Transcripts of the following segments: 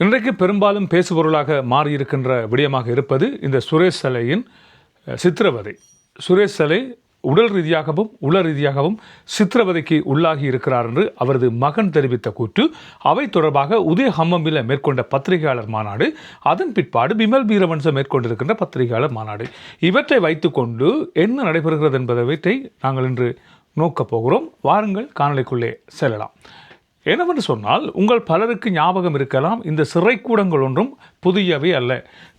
இன்றைக்கு பெரும்பாலும் பேசுபொருளாக மாறியிருக்கின்ற விடயமாக இருப்பது இந்த சுரேஷ் சலையின் சித்திரவதை. சுரேஷ் சலை உடல் ரீதியாகவும் உள ரீதியாகவும் சித்திரவதைக்கு உள்ளாகி இருக்கிறார் என்று அவரது மகன் தெரிவித்த கூற்று. அவை தொடர்பாக உதய ஹம்மம்பில் மேற்கொண்ட பத்திரிகையாளர் மாநாடு, அதன் பிற்பாடு பிமல் வீரவன்ச மேற்கொண்டிருக்கின்ற பத்திரிகையாளர் மாநாடு, இவற்றை வைத்துக்கொண்டு என்ன நடைபெறுகிறது என்பதை நாங்கள் இன்று நோக்கப் போகிறோம். வாருங்கள் காணொளிக்குள்ளே செல்லலாம். என்னவென்று சொன்னால், உங்கள் பலருக்கு ஞாபகம் இருக்கலாம், இந்த சிறைக்கூடங்கள் ஒன்றும் புதியவை அல்ல.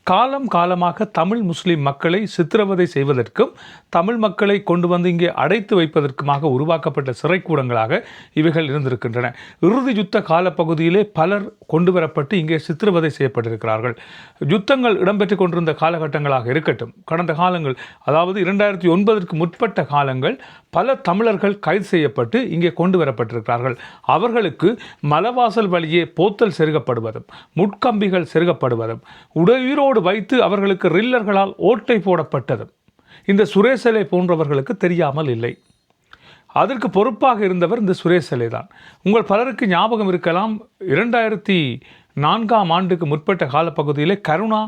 காலம் காலமாக தமிழ் முஸ்லிம் மக்களை சித்திரவதை செய்வதற்கும் தமிழ் மக்களை கொண்டு வந்து இங்கே அடைத்து வைப்பதற்குமாக உருவாக்கப்பட்ட சிறைக்கூடங்களாக இவைகள் இருந்திருக்கின்றன. இறுதி யுத்த காலப்பகுதியிலே பலர் கொண்டு வரப்பட்டு இங்கே சித்திரவதை செய்யப்பட்டிருக்கிறார்கள். யுத்தங்கள் இடம்பெற்றுக் கொண்டிருந்த காலகட்டங்களாக இருக்கட்டும், கடந்த காலங்கள், அதாவது 2009ற்கு முற்பட்ட காலங்கள், பல தமிழர்கள் கைது செய்யப்பட்டு இங்கே கொண்டு வரப்பட்டிருக்கிறார்கள். அவர்களுக்கு மலவாசல் வழியே போத்தல் செருகப்படுவதும் முட்கம்பிகள் செருகப்படுவதும் உயிரோடு வைத்து அவர்களுக்கு ரில்லர்களால் ஓட்டை போடப்பட்டதும் இந்த சுரேஷ் சலை போன்றவர்களுக்கு தெரியாமல் இல்லை. அதற்கு பொறுப்பாக இருந்தவர் இந்த சுரேஷ் சலை தான். உங்கள் பலருக்கு ஞாபகம் இருக்கலாம், 2004ஆம் ஆண்டுக்கு முற்பட்ட காலப்பகுதியிலே கருணா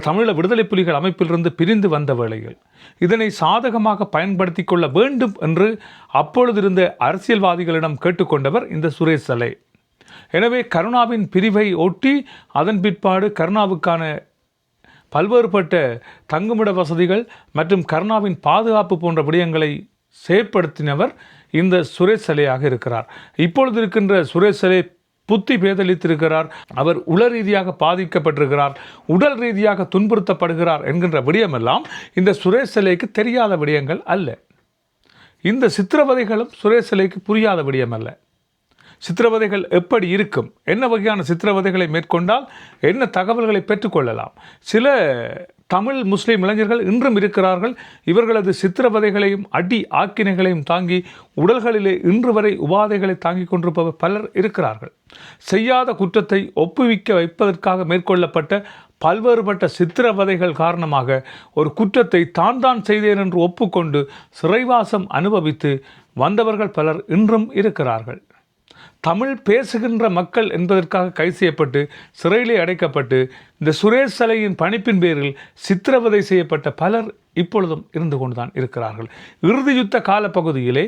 தமிழீழ விடுதலை புலிகள் அமைப்பிலிருந்து பிரிந்து வந்த வேளையில் இதனை சாதகமாக பயன்படுத்தி கொள்ள வேண்டும் என்று அப்பொழுது இருந்த அரசியல்வாதிகளிடம் கேட்டுக்கொண்டவர் இந்த சுரேஷ் சலை. எனவே கருணாவின் பிரிவை ஒட்டி அதன் பிற்பாடு கருணாவுக்கான பல்வேறுபட்ட தங்குமிட வசதிகள் மற்றும் கருணாவின் பாதுகாப்பு போன்ற விடயங்களை செயற்படுத்தினவர் இந்த சுரேஷ் சலையாக இருக்கிறார். இப்பொழுது இருக்கின்ற சுரேஷ் சலை புத்தி பேதலித்திருக்கிறார். அவர் உள ரீதியாக பாதிக்கப்பட்டிருக்கிறார், உடல் ரீதியாக துன்புறுத்தப்படுகிறார் என்கின்ற விடயமெல்லாம் இந்த சுரேஷ் சலைக்கு தெரியாத விடயங்கள் அல்ல. இந்த சித்திரவதைகளும் சுரேஷ் சலைக்கு புரியாத விடயம் அல்ல. சித்திரவதைகள் எப்படி இருக்கும், என்ன வகையான சித்திரவதைகளை மேற்கொண்டால் என்ன தகவல்களை பெற்றுக்கொள்ளலாம். சில தமிழ் முஸ்லீம் இளைஞர்கள் இன்றும் இருக்கிறார்கள். இவர்களது சித்திரவதைகளையும் அடி ஆக்கினைகளையும் தாங்கி உடல்களிலே இன்று வரை உபாதைகளை தாங்கிக் கொண்டிருப்பவர் பலர் இருக்கிறார்கள். செய்யாத குற்றத்தை ஒப்புவிக்க வைப்பதற்காக மேற்கொள்ளப்பட்ட பல்வேறுபட்ட சித்திரவதைகள் காரணமாக ஒரு குற்றத்தை தான் செய்தேன் என்று ஒப்புக்கொண்டு சிறைவாசம் அனுபவித்து வந்தவர்கள் பலர் இன்றும் இருக்கிறார்கள். தமிழ் பேசுகின்ற மக்கள் என்பதற்காக கைது செய்யப்பட்டு சிறையிலே அடைக்கப்பட்டு இந்த சுரேஷ் சலையின் பணிப்பின் பேரில் சித்திரவதை செய்யப்பட்ட பலர் இப்பொழுதும் இருந்து கொண்டுதான் இருக்கிறார்கள். இறுதி யுத்த காலப்பகுதியிலே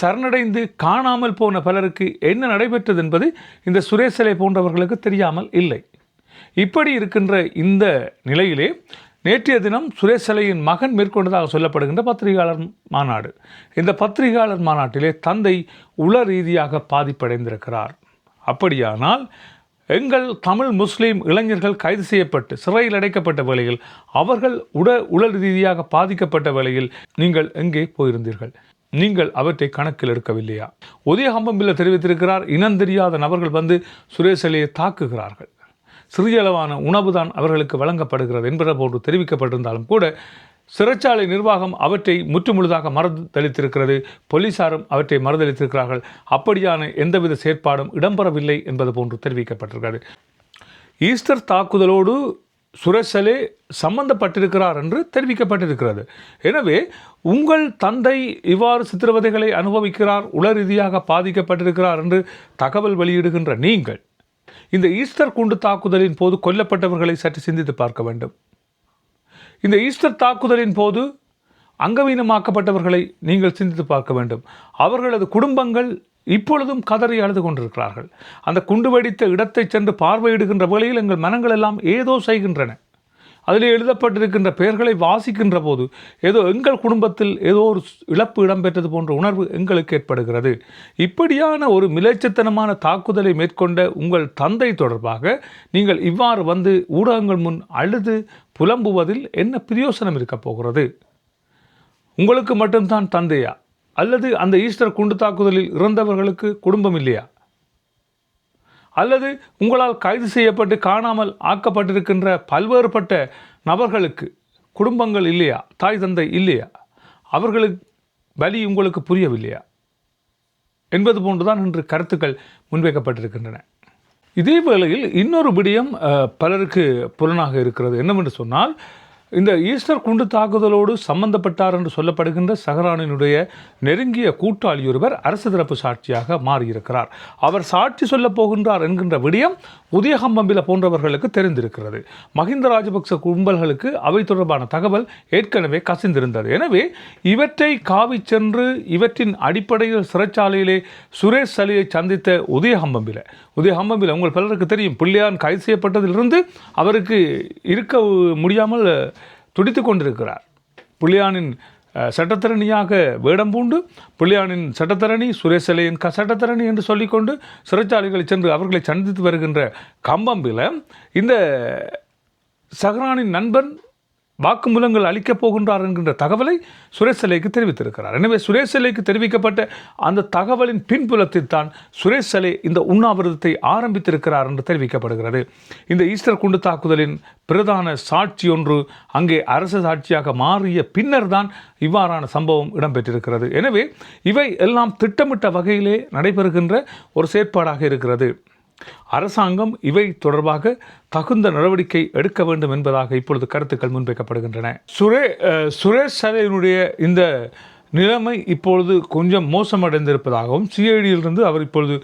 சரணடைந்து காணாமல் போன பலருக்கு என்ன நடைபெற்றது என்பது இந்த சுரேஷ் சலை போன்றவர்களுக்கு தெரியாமல் இல்லை. இப்படி இருக்கின்ற இந்த நிலையிலே நேற்றைய தினம் சுரேஷ் சலையின் மகன் மேற்கொண்டதாக சொல்லப்படுகின்ற பத்திரிகையாளர் மாநாடு. இந்த பத்திரிகையாளர் மாநாட்டிலே தந்தை உள ரீதியாக பாதிப்படைந்திருக்கிறார். அப்படியானால் எங்கள் தமிழ் முஸ்லீம் இளைஞர்கள் கைது செய்யப்பட்டு சிறையில் அடைக்கப்பட்ட வேளையில், அவர்கள் உடல் ரீதியாக பாதிக்கப்பட்ட வேளையில் நீங்கள் எங்கே போயிருந்தீர்கள்? நீங்கள் அவற்றை கணக்கில் எடுக்கவில்லையா? உதய ஹம்மம்பில் தெரிவித்திருக்கிறார், இனந்தெரியாத நபர்கள் வந்து சுரேஷ் சலையை தாக்குகிறார்கள், சிறியளவான உணவு தான் அவர்களுக்கு வழங்கப்படுகிறது என்பது போன்று தெரிவிக்கப்பட்டிருந்தாலும் கூட சிறைச்சாலை நிர்வாகம் அவற்றை முற்றுமுழுதாக மறுதளித்திருக்கிறது. போலீசாரும் அவற்றை மறுதளித்திருக்கிறார்கள். அப்படியான எந்தவித செயற்பாடும் இடம்பெறவில்லை என்பது போன்று தெரிவிக்கப்பட்டிருக்கிறது. ஈஸ்டர் தாக்குதலோடு சுரேஷ் சலை சம்பந்தப்பட்டிருக்கிறார் என்று தெரிவிக்கப்பட்டிருக்கிறது. எனவே உங்கள் தந்தை இவ்வாறு சித்திரவதைகளை அனுபவிக்கிறார், உள ரீதியாக பாதிக்கப்பட்டிருக்கிறார் என்று தகவல் வெளியிடுகின்ற நீங்கள் இந்த ஈஸ்டர் குண்டு தாக்குதலின் போது கொல்லப்பட்டவர்களை சற்று சிந்தித்து பார்க்க வேண்டும். இந்த ஈஸ்டர் தாக்குதலின் போது அங்கவீனமாக்கப்பட்டவர்களை நீங்கள் சிந்தித்து பார்க்க வேண்டும். அவர்களது குடும்பங்கள் இப்பொழுதும் கதறி அழுது கொண்டிருக்கிறார்கள். அந்த குண்டு வெடித்த இடத்தை சென்று பார்வையிடுகின்ற வேளையில் எங்கள் மனங்கள் எல்லாம் ஏதோ செய்கின்றன. அதில் எழுதப்பட்டிருக்கின்ற பெயர்களை வாசிக்கின்ற போது ஏதோ எங்கள் குடும்பத்தில் ஏதோ ஒரு இழப்பு இடம்பெற்றது போன்ற உணர்வு எங்களுக்கு ஏற்படுகிறது. இப்படியான ஒரு மிலைச்சத்தனமான தாக்குதலை மேற்கொண்ட உங்கள் தந்தை தொடர்பாக நீங்கள் இவ்வாறு வந்து ஊடகங்கள் முன் அழுது புலம்புவதில் என்ன பிரயோசனம் இருக்க போகிறது? உங்களுக்கு மட்டும்தான் தந்தையா, அல்லது அந்த ஈஸ்டர் குண்டு தாக்குதலில் இறந்தவர்களுக்கு குடும்பம் இல்லையா? அல்லது உங்களால் கைது செய்யப்பட்டு காணாமல் ஆக்கப்பட்டிருக்கின்ற பல்வேறுபட்ட நபர்களுக்கு குடும்பங்கள் இல்லையா, தாய் தந்தை இல்லையா? அவர்களுக்கு வலி உங்களுக்கு புரியவில்லையா என்பது போன்றுதான் இன்று கருத்துக்கள் முன்வைக்கப்பட்டிருக்கின்றன. இதே வேளையில் இன்னொரு விடயம் பலருக்கு புலனாக இருக்கிறது. என்னவென்று சொன்னால், இந்த ஈஸ்டர் குண்டு தாக்குதலோடு சம்பந்தப்பட்டார் என்று சொல்லப்படுகின்ற சஹ்ரானினுடைய நெருங்கிய கூட்டாளி ஒருவர் அரசு தரப்பு சாட்சியாக மாறியிருக்கிறார். அவர் சாட்சி சொல்லப் போகின்றார் என்கின்ற விடயம் உதயகம்பம்பில போன்றவர்களுக்கு தெரிந்திருக்கிறது. மஹிந்த ராஜபக்ச கும்பல்களுக்கு அவை தொடர்பான தகவல் ஏற்கனவே கசிந்திருந்தது. எனவே இவற்றை காவி சென்று இவற்றின் அடிப்படையில் சிறைச்சாலையிலே சுரேஷ் சலியை சந்தித்த உதயகம்பம்பில உங்கள் பலருக்கு தெரியும், பிள்ளையான் கைது செய்யப்பட்டதிலிருந்து அவருக்கு இருக்க முடியாமல் துடித்து கொண்டிருக்கிறார். பிள்ளையானின் சட்டத்தரணியாக வேடம் பூண்டு பிள்ளையானின் சட்டத்தரணி சுரேஷ் சலையின் சட்டத்தரணி என்று சொல்லிக்கொண்டு சிறைச்சாலைகளை சென்று அவர்களை சந்தித்து வருகின்ற கம்பம்பில் இந்த சஹ்ரானின் நண்பன் வாக்குமூலங்கள் அளிக்கப் போகின்றார் என்கின்ற தகவலை சுரேஷ் சலைக்கு தெரிவித்திருக்கிறார். எனவே சுரேஷ் சலைக்கு தெரிவிக்கப்பட்ட அந்த தகவலின் பின்புலத்தில் தான் சுரேஷ் சலை இந்த உண்ணாவிரதத்தை ஆரம்பித்திருக்கிறார் என்று தெரிவிக்கப்படுகிறது. இந்த ஈஸ்டர் குண்டு தாக்குதலின் பிரதான சாட்சி ஒன்று அங்கே அரசு சாட்சியாக மாறிய பின்னர் தான் இவ்வாறான சம்பவம் இடம்பெற்றிருக்கிறது. எனவே இவை எல்லாம் திட்டமிட்ட வகையிலே நடைபெறுகின்ற ஒரு செயற்பாடாக இருக்கிறது. அரசாங்கம் இவை தொடர்பாக தகுந்த நடவடிக்கை எடுக்க வேண்டும் என்பதாக இப்பொழுது கருத்துக்கள் முன்வைக்கப்படுகின்றன. சுரேஷ் சலையினுடைய இந்த நிலைமை இப்பொழுது கொஞ்சம் மோசமடைந்திருப்பதாகவும் சிஐடியிலிருந்து அவர் இப்பொழுது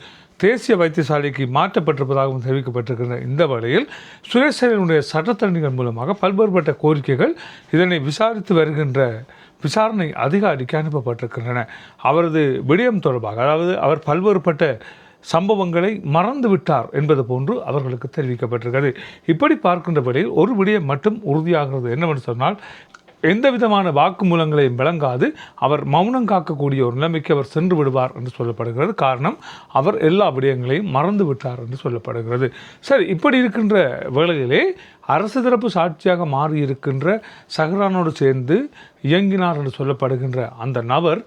தேசிய வைத்தியசாலைக்கு மாற்றப்பட்டிருப்பதாகவும் தெரிவிக்கப்பட்டிருக்கின்ற இந்த வேளையில் சுரேஷ் சலையினுடைய சட்டத்தரணிகள் மூலமாக பல்வேறுபட்ட கோரிக்கைகள் இதனை விசாரித்து வருகின்ற விசாரணை அதிகாரிக்கு அனுப்பப்பட்டிருக்கின்றன. அவரது விடயம் தொடர்பாக, அதாவது அவர் பல்வேறுபட்ட சம்பவங்களை மறந்து விட்டார் என்பது போன்று அவர்களுக்கு தெரிவிக்கப்பட்டிருக்கிறது. இப்படி பார்க்கின்ற வேளையில் ஒரு விடயம் மட்டும் உறுதியாகிறது என்னவென்று சொன்னால், எந்த விதமான வாக்குமூலங்களையும் வழங்காது அவர் மௌனம் காக்கக்கூடிய ஒரு நிலைமைக்கு அவர் சென்று விடுவார் என்று சொல்லப்படுகிறது. காரணம், அவர் எல்லா விடயங்களையும் மறந்து விட்டார் என்று சொல்லப்படுகிறது. சரி, இப்படி இருக்கின்ற வேளையிலே அரசு தரப்பு சாட்சியாக மாறியிருக்கின்ற சஹ்ரானோடு சேர்ந்து இயங்கினார் என்று சொல்லப்படுகின்ற அந்த நபர்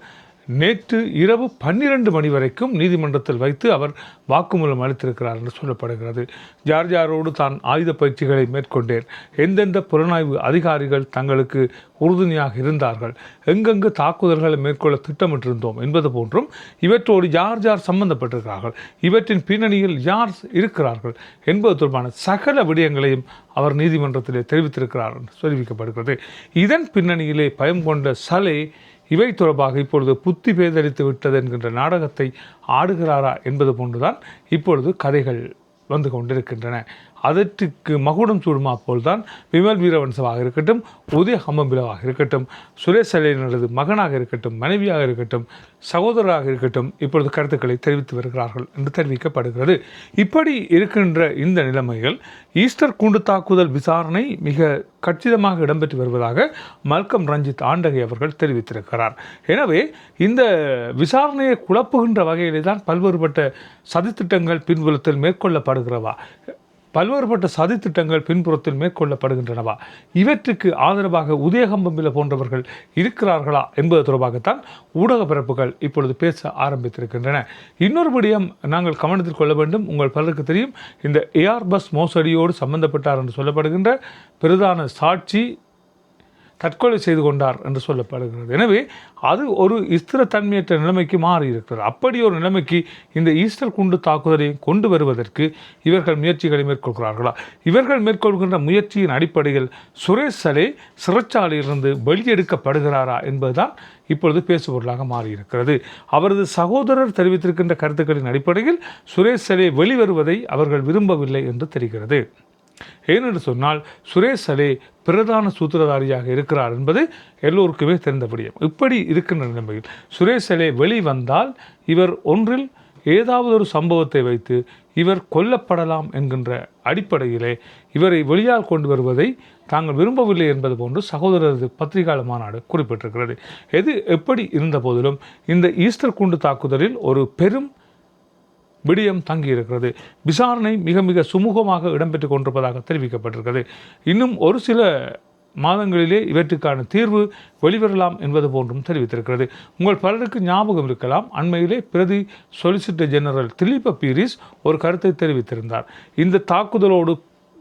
நேற்று இரவு 12 மணி வரைக்கும் நீதிமன்றத்தில் வைத்து அவர் வாக்குமூலம் அளித்திருக்கிறார் என்று சொல்லப்படுகிறது. ஜார்ஜாரோடு தான் ஆயுத பயிற்சிகளை மேற்கொண்டேன், எந்தெந்த புலனாய்வு அதிகாரிகள் தங்களுக்கு உறுதுணையாக இருந்தார்கள், எங்கெங்கு தாக்குதல்களை மேற்கொள்ள திட்டமிட்டிருந்தோம் என்பது போன்றும் இவற்றோடு யார் சம்பந்தப்பட்டிருக்கிறார்கள், இவற்றின் பின்னணியில் யார் இருக்கிறார்கள் என்பது தொடர்பான சகல விடயங்களையும் அவர் நீதிமன்றத்திலே தெரிவித்திருக்கிறார் என்று தெரிவிக்கப்படுகிறது. இதன் பின்னணியிலே பயம் கொண்ட சலே இவை தொடர்பாக இப்பொழுது புத்தி பேதளித்து விட்டது என்கின்ற நாடகத்தை ஆடுகிறாரா என்பது போன்றுதான் இப்பொழுது கதைகள் வந்து கொண்டிருக்கின்றன. அதற்கு மகுடம் சூடுமா போல்தான் விமல் வீரவன்சவாக இருக்கட்டும், உதயகம்பம்பிலவாக இருக்கட்டும், சுரேஷ் சலையினரது மகனாக இருக்கட்டும், மனைவியாக இருக்கட்டும், சகோதரராக இருக்கட்டும் இப்பொழுது கருத்துக்களை தெரிவித்து வருகிறார்கள் என்று தெரிவிக்கப்படுகிறது. இப்படி இருக்கின்ற இந்த நிலைமைகள் ஈஸ்டர் குண்டு தாக்குதல் விசாரணை மிக கச்சிதமாக இடம்பெற்று வருவதாக மல்கம் ரஞ்சித் ஆண்டகை அவர்கள் தெரிவித்திருக்கிறார். எனவே இந்த விசாரணையை குழப்புகின்ற வகையிலே தான் பல்வேறுபட்ட சதித்திட்டங்கள் பின்புலத்தில் மேற்கொள்ளப்படுகிறவா, பல்வேறுபட்ட சதித்திட்டங்கள் பின்புறத்தில் மேற்கொள்ளப்படுகின்றனவா, இவற்றுக்கு ஆதரவாக உதயகம்பம்பில போன்றவர்கள் இருக்கிறார்களா என்பது தொடர்பாகத்தான் ஊடக பரப்புகள் இப்பொழுது பேச ஆரம்பித்திருக்கின்றன. இன்னொரு விடயம் நாங்கள் கவனத்தில் கொள்ள வேண்டும். உங்கள் பலருக்கு தெரியும், இந்த ஏஆர் பஸ் மோசடியோடு சம்பந்தப்பட்டார் என்று சொல்லப்படுகின்ற பிரதான சாட்சி தற்கொலை செய்து கொண்டார் என்று சொல்லப்படுகிறது. எனவே அது ஒரு ஸ்திரத்தன்மையற்ற நிலைமைக்கு மாறி இருக்கிறது. அப்படி ஒரு நிலைமைக்கு இந்த ஈஸ்டர் குண்டு தாக்குதலை கொண்டு வருவதற்கு இவர்கள் முயற்சிகளை மேற்கொள்கிறார்களா? இவர்கள் மேற்கொள்கின்ற முயற்சியின் அடிப்படையில் சுரேஷ் சலே சிறைச்சாலையிலிருந்து வெளியெடுக்கப்படுகிறாரா என்பதுதான் இப்பொழுது பேசுபொருளாக மாறியிருக்கிறது. அவரது சகோதரர் தெரிவித்திருக்கின்ற கருத்துக்களின் அடிப்படையில் சுரேஷ் சலே வெளிவருவதை அவர்கள் விரும்பவில்லை என்று தெரிகிறது. ஏனென்று சொன்னால் சுரேஷ் சலே பிரதான சூத்திரதாரியாக இருக்கிறார் என்பது எல்லோருக்குமே தெரிந்த விடயம். இப்படி இருக்கின்ற நிலைமையில் சுரேஷ் சலே வெளிவந்தால் இவர் ஒன்றில் ஏதாவது ஒரு சம்பவத்தை வைத்து இவர் கொல்லப்படலாம் என்கின்ற அடிப்படையிலே இவரை வெளியால் கொண்டு வருவதை தாங்கள் விரும்பவில்லை என்பது போன்று சகோதரரது பத்திரிகையாளர் மாநாடு குறிப்பிட்டிருக்கிறது. எது எப்படி இருந்த போதிலும் இந்த ஈஸ்டர் குண்டு தாக்குதலில் ஒரு பெரும் விடயம் தங்கியிருக்கிறது. விசாரணை மிக மிக சுமூகமாக இடம்பெற்று கொண்டிருப்பதாக தெரிவிக்கப்பட்டிருக்கிறது. இன்னும் ஒரு சில மாதங்களிலே இவற்றுக்கான தீர்வு வெளிவரலாம் என்பது போன்றும் தெரிவித்திருக்கிறது. உங்கள் பலருக்கு ஞாபகம் இருக்கலாம், அண்மையிலே பிரதி சொலிசிட்டர் ஜெனரல் திலீப பீரிஸ் ஒரு கருத்தை தெரிவித்திருந்தார். இந்த தாக்குதலோடு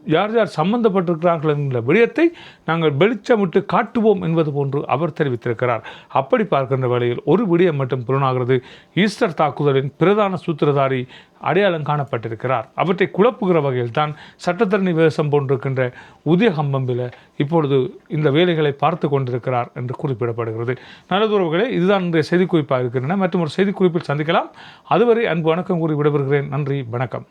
யார் யார் சம்பந்தப்பட்டிருக்கிறார்கள் என்ற விடயத்தை நாங்கள் வெளிச்சமிட்டு காட்டுவோம் என்பது போன்று அவர் தெரிவித்திருக்கிறார். அப்படி பார்க்கின்ற வேளையில் ஒரு விடயம் மட்டும் புலனாகிறது. ஈஸ்டர் தாக்குதலின் பிரதான சூத்திரதாரி அடையாளம் காணப்பட்டிருக்கிறார். அவற்றை குழப்புகிற வகையில் தான் சட்டத்தரணி வேஷம் போன்றிருக்கின்ற உதயகம்பம்பில் இப்பொழுது இந்த வேலைகளை பார்த்து கொண்டிருக்கிறார் என்று குறிப்பிடப்படுகிறது. நல்லதுறவுகளே, இதுதான் இன்றைய செய்திக்குறிப்பாக இருக்கின்றன. மற்றும் ஒரு செய்திக்குறிப்பில் சந்திக்கலாம். அதுவரை அன்பு வணக்கம் கூறி விடைபெறுகிறேன். நன்றி, வணக்கம்.